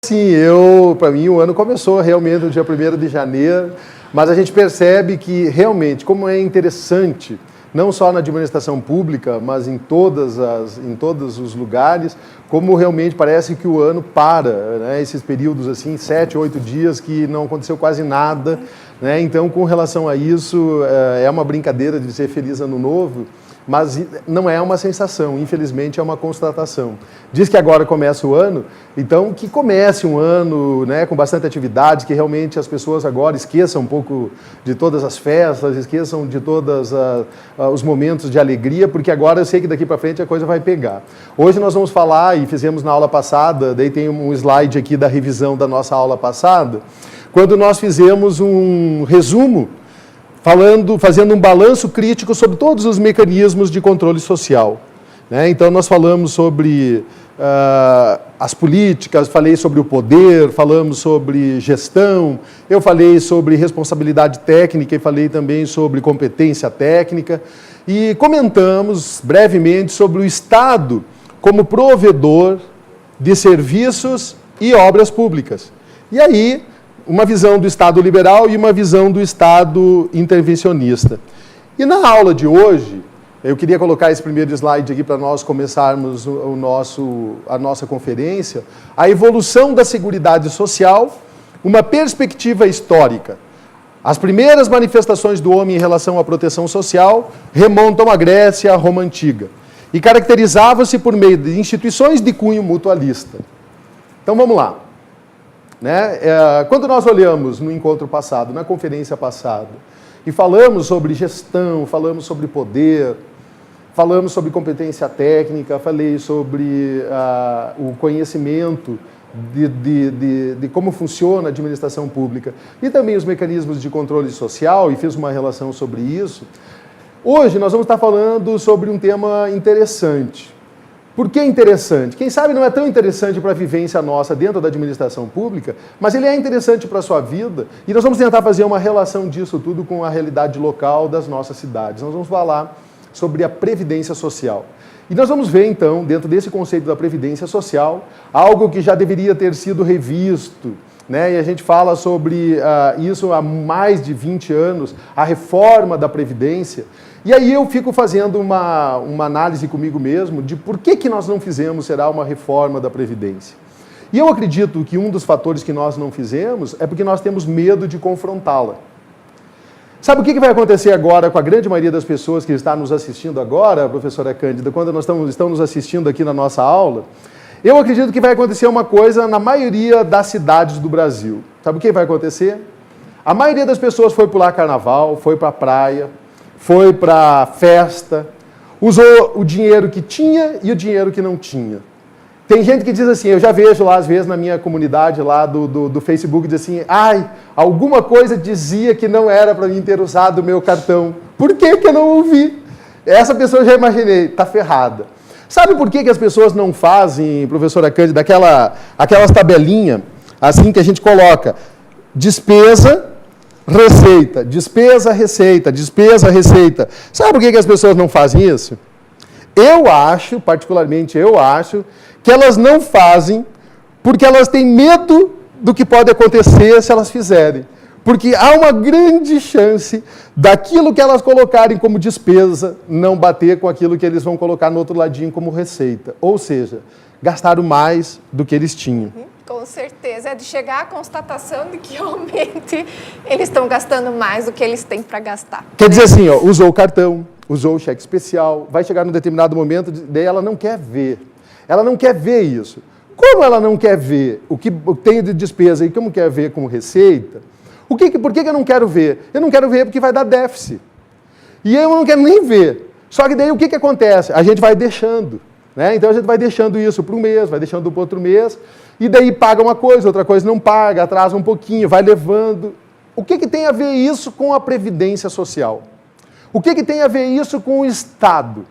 Sim, para mim o ano começou realmente no dia 1º de janeiro, mas a gente percebe que realmente, como é interessante, não só na administração pública, mas em todos os lugares, como realmente parece que o ano para, né? Esses períodos assim, 7, 8 dias que não aconteceu quase nada, né? Então, com relação a isso, é uma brincadeira de ser Feliz Ano Novo, mas não é uma sensação, infelizmente é uma constatação. Diz que agora começa o ano, então que comece um ano, né, com bastante atividade, que realmente as pessoas agora esqueçam um pouco de todas as festas, esqueçam de todos os momentos de alegria, porque agora eu sei que daqui para frente a coisa vai pegar. Hoje nós vamos falar, e fizemos na aula passada, daí tem um slide aqui da revisão da nossa aula passada, quando nós fizemos um resumo fazendo um balanço crítico sobre todos os mecanismos de controle social, né? Então, nós falamos sobre as políticas, falei sobre o poder, falamos sobre gestão, eu falei sobre responsabilidade técnica e falei também sobre competência técnica e comentamos brevemente sobre o Estado como provedor de serviços e obras públicas. E aí, uma visão do Estado liberal e uma visão do Estado intervencionista. E na aula de hoje, eu queria colocar esse primeiro slide aqui para nós começarmos a nossa conferência, a evolução da Seguridade Social, uma perspectiva histórica. As primeiras manifestações do homem em relação à proteção social remontam à Grécia, à Roma Antiga, e caracterizavam-se por meio de instituições de cunho mutualista. Então vamos lá. Né? Quando nós olhamos no encontro passado, na conferência passada, e falamos sobre gestão, falamos sobre poder, falamos sobre competência técnica, falei sobre o conhecimento de como funciona a administração pública e também os mecanismos de controle social, e fiz uma relação sobre isso. Hoje nós vamos estar falando sobre um tema interessante. Por que interessante? Quem sabe não é tão interessante para a vivência nossa dentro da administração pública, mas ele é interessante para a sua vida, e nós vamos tentar fazer uma relação disso tudo com a realidade local das nossas cidades. Nós vamos falar sobre a previdência social. E nós vamos ver, então, dentro desse conceito da previdência social, algo que já deveria ter sido revisto, né? E a gente fala sobre isso há mais de 20 anos, a reforma da Previdência. E aí eu fico fazendo uma análise comigo mesmo de por que nós não fizemos, será, uma reforma da Previdência. E eu acredito que um dos fatores que nós não fizemos é porque nós temos medo de confrontá-la. Sabe o que vai acontecer agora com a grande maioria das pessoas que está nos assistindo agora, professora Cândida, quando nós estão nos assistindo aqui na nossa aula? Eu acredito que vai acontecer uma coisa na maioria das cidades do Brasil. Sabe o que vai acontecer? A maioria das pessoas foi pular carnaval, foi para a praia, foi para a festa, usou o dinheiro que tinha e o dinheiro que não tinha. Tem gente que diz assim, eu já vejo lá às vezes na minha comunidade lá do Facebook, diz assim, alguma coisa dizia que não era para mim ter usado o meu cartão. Por que eu não ouvi? Essa pessoa eu já imaginei, está ferrada. Sabe por que as pessoas não fazem, professora Cândida, aquelas tabelinhas assim que a gente coloca despesa, receita, despesa, receita, despesa, receita. Sabe por que as pessoas não fazem isso? Eu acho, particularmente eu acho, que elas não fazem porque elas têm medo do que pode acontecer se elas fizerem. Porque há uma grande chance daquilo que elas colocarem como despesa não bater com aquilo que eles vão colocar no outro ladinho como receita. Ou seja, gastaram mais do que eles tinham. Com certeza. É de chegar à constatação de que realmente eles estão gastando mais do que eles têm para gastar. Quer dizer assim, usou o cartão, usou o cheque especial, vai chegar num determinado momento, daí ela não quer ver. Ela não quer ver isso. Como ela não quer ver o que tem de despesa e como quer ver como receita, por que eu não quero ver? Eu não quero ver porque vai dar déficit. E eu não quero nem ver. Só que daí o que acontece? A gente vai deixando. Né? Então a gente vai deixando isso para um mês, vai deixando para outro mês, e daí paga uma coisa, outra coisa não paga, atrasa um pouquinho, vai levando. O que tem a ver isso com a Previdência Social? O que tem a ver isso com o Estado?